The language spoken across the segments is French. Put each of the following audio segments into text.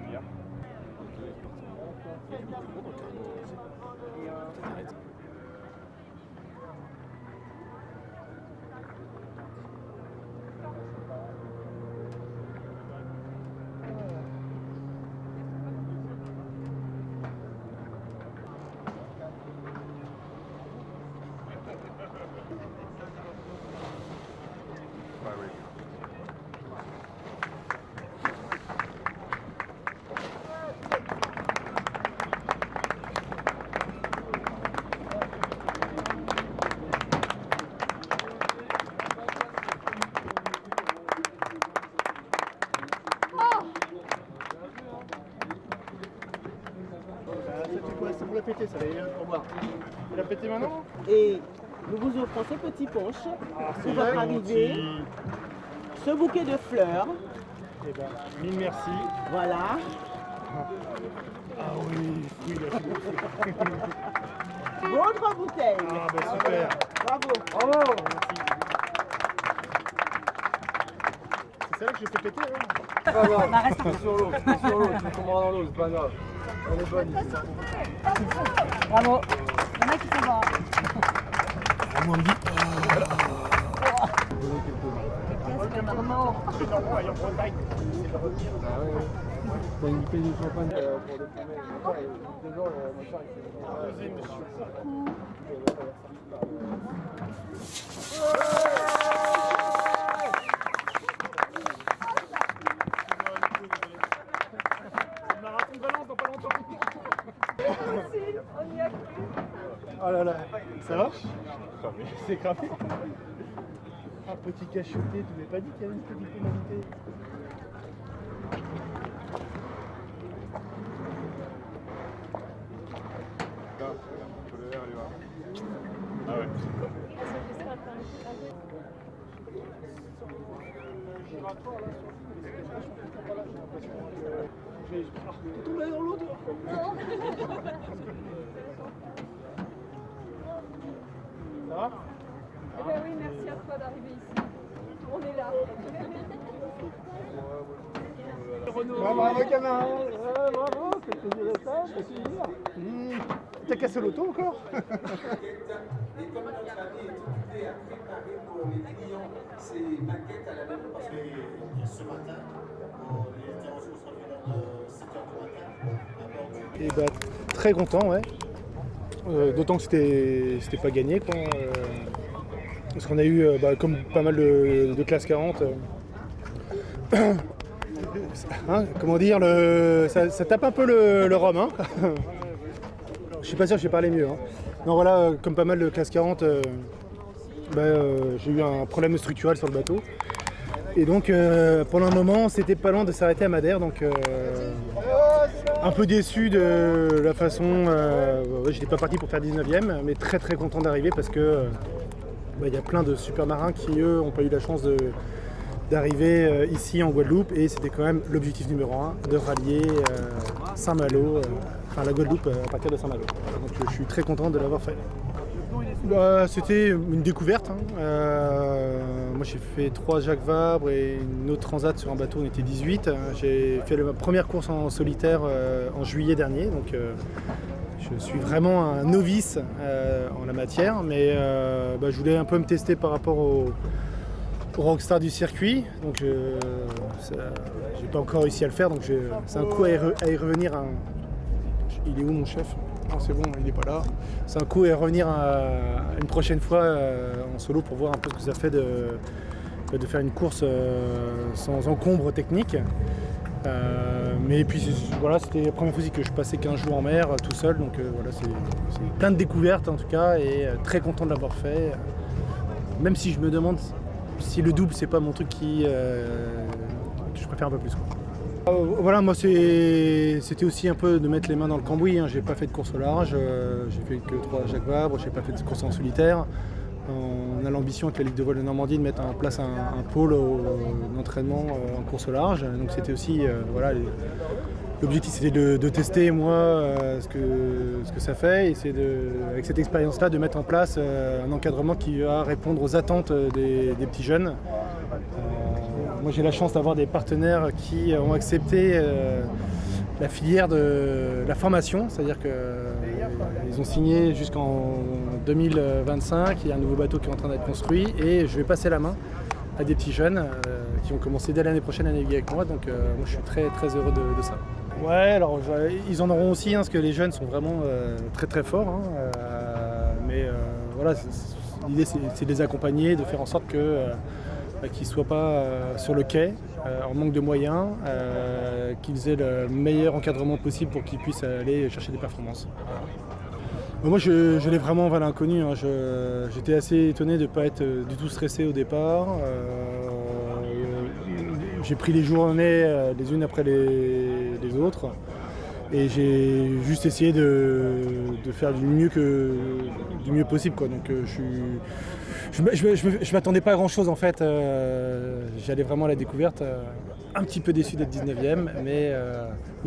Hier. C'est pour la péter, ça va pour boire. Tu l'as pété maintenant? Et nous vous offrons ce petit punch pour votre arrivée, ce bouquet de fleurs. Eh ben, mille merci. Voilà. Ah oui, oui, là, Votre bouteille. ah bah super. Bravo. Bravo. Merci. C'est celle-là que j'ai fait péter, hein? Pas grave, c'est sur l'eau, tu tombera dans l'eau, c'est pas grave. Elle est bonne. Bravo. Il y en a qui sont bons. Moi, on me dit. Qu'est-ce que Normand? C'est normal, en Bretagne. C'est de revenir. Ah ouais. T'as une bouteille de champagne pour le fumer. Deux jours, mon cher, Osez, monsieur. C'est le marathon de Valence dans pas longtemps. On y a cru. Oh là là, ça va? C'est cramé. Un petit cachoté, tu m'avais pas dit qu'il y avait une petite pénalité. Ah ouais. T'es tombé dans l'eau, toi? Ça va? Eh bien oui, merci à toi d'arriver ici. On est là. Bravo, camarade. Bravo, c'est le plaisir de ça, c'est plaisir. T'as cassé l'auto encore? Et comme notre ami est occupé à préparer pour les clients ces maquettes à la même parce que ce matin, les interventions sont faites vers 7h du matin. Et bah, très content, ouais. D'autant que c'était pas gagné, quoi. Parce qu'on a eu, comme pas mal de classe 40, hein, comment dire, ça tape un peu le rhum, hein. Je suis pas sûr que j'ai parlé mieux, hein. Non, voilà, comme pas mal de classe 40, j'ai eu un problème structurel sur le bateau. Et donc, pendant un moment, c'était pas loin de s'arrêter à Madère, donc un peu déçu de la façon. J'étais pas parti pour faire 19e, mais très très content d'arriver parce que y a plein de super marins qui, eux, n'ont pas eu la chance d'arriver ici en Guadeloupe, et c'était quand même l'objectif numéro 1, de rallier Saint-Malo, enfin la Guadeloupe à partir de Saint-Malo. Donc je suis très content de l'avoir fait. C'était une découverte, hein. Moi j'ai fait 3 Jacques Vabre et une autre transat sur un bateau, on était 18. J'ai fait ma première course en solitaire en juillet dernier, donc je suis vraiment un novice en la matière, mais je voulais un peu me tester par rapport au rockstar du circuit, donc j'ai pas encore réussi à le faire, donc c'est un coup à y revenir. Il est où mon chef? Non, c'est bon, il n'est pas là. C'est un coup à y revenir une prochaine fois en solo pour voir un peu ce que ça fait de faire une course sans encombre technique. Mais puis voilà, c'était la première fois aussi que je passais 15 jours en mer tout seul, donc voilà, c'est plein de découvertes en tout cas, et très content de l'avoir fait. Même si je me demande si le double c'est pas mon truc que je préfère un peu plus, quoi. Voilà, moi c'était aussi un peu de mettre les mains dans le cambouis, hein. J'ai pas fait de course au large, j'ai fait que 3 Jacques Vabre, j'ai pas fait de course en solitaire. On a l'ambition avec la Ligue de vol de Normandie de mettre en place un pôle d'entraînement en course au large, donc c'était aussi voilà, L'objectif c'était de tester moi ce que ça fait, et c'est avec cette expérience-là de mettre en place un encadrement qui va répondre aux attentes des petits jeunes. Moi j'ai la chance d'avoir des partenaires qui ont accepté la filière de la formation, c'est-à-dire qu'ils ont signé jusqu'en 2025, il y a un nouveau bateau qui est en train d'être construit et je vais passer la main à des petits jeunes qui ont commencé dès l'année prochaine à naviguer avec moi, donc moi je suis très très heureux de ça. Ouais, alors ils en auront aussi, parce que les jeunes sont vraiment très très forts, mais voilà, l'idée c'est de les accompagner, de faire en sorte qu'ils ne soient pas sur le quai, en manque de moyens, qu'ils aient le meilleur encadrement possible pour qu'ils puissent aller chercher des performances. Moi je l'ai vraiment vers l'inconnu, j'étais assez étonné de ne pas être du tout stressé au départ. J'ai pris les journées les unes après les autres et j'ai juste essayé de faire du mieux possible, quoi. Donc je m'attendais pas à grand chose en fait, j'allais vraiment à la découverte, un petit peu déçu d'être 19e, mais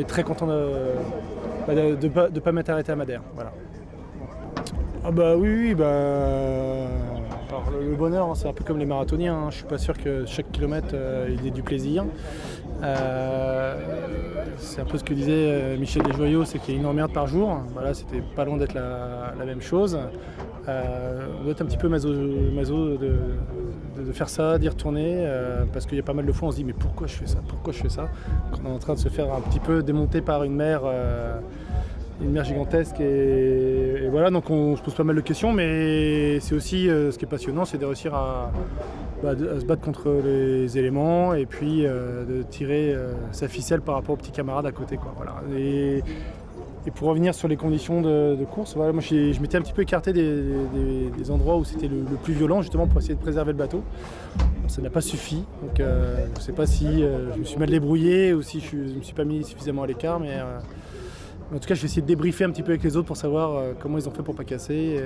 très content de pas m'être arrêté à Madère. Voilà. Ah bah oui, alors le bonheur, c'est un peu comme les marathoniens, je suis pas sûr que chaque kilomètre il ait du plaisir. C'est un peu ce que disait Michel Desjoyaux, c'est qu'il y a 1 heure merde par jour. Voilà, c'était pas loin d'être la même chose. On doit être un petit peu maso de faire ça, d'y retourner, parce qu'il y a pas mal de fois on se dit mais pourquoi je fais ça, quand on est en train de se faire un petit peu démonter par une mer gigantesque, et voilà, donc on se pose pas mal de questions, mais c'est aussi ce qui est passionnant, c'est de réussir à se battre contre les éléments et puis de tirer sa ficelle par rapport aux petits camarades à côté, quoi. Voilà. Et pour revenir sur les conditions de course, voilà, moi je m'étais un petit peu écarté des endroits où c'était le plus violent, justement pour essayer de préserver le bateau. Ça n'a pas suffi, donc je ne sais pas si je me suis mal débrouillé ou si je ne me suis pas mis suffisamment à l'écart, mais en tout cas je vais essayer de débriefer un petit peu avec les autres pour savoir comment ils ont fait pour pas casser,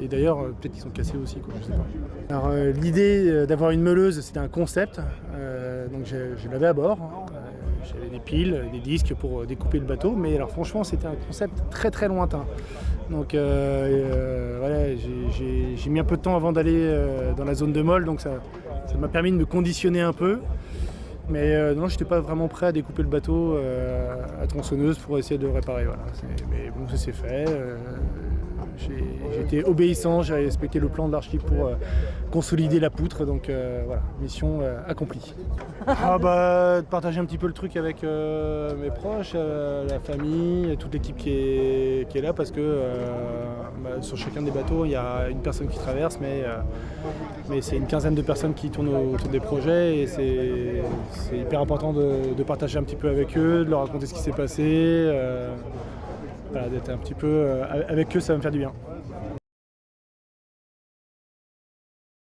et d'ailleurs peut-être qu'ils sont cassés aussi, quoi, je sais pas. Alors l'idée d'avoir une meuleuse, c'était un concept, donc je l'avais à bord. J'avais des piles, des disques pour découper le bateau, mais alors franchement c'était un concept très très lointain. Donc voilà, j'ai mis un peu de temps avant d'aller dans la zone de molle, donc ça m'a permis de me conditionner un peu. Mais non, je n'étais pas vraiment prêt à découper le bateau à tronçonneuse pour essayer de le réparer. Voilà. Mais bon, ça s'est fait. J'ai été obéissant, j'ai respecté le plan de l'archi pour consolider la poutre, donc voilà, mission accomplie. De partager un petit peu le truc avec mes proches, la famille, toute l'équipe qui est là, parce que sur chacun des bateaux il y a une personne qui traverse, mais c'est une quinzaine de personnes qui tournent autour des projets, et c'est hyper important de partager un petit peu avec eux, de leur raconter ce qui s'est passé. Voilà, d'être un petit peu avec eux, ça va me faire du bien.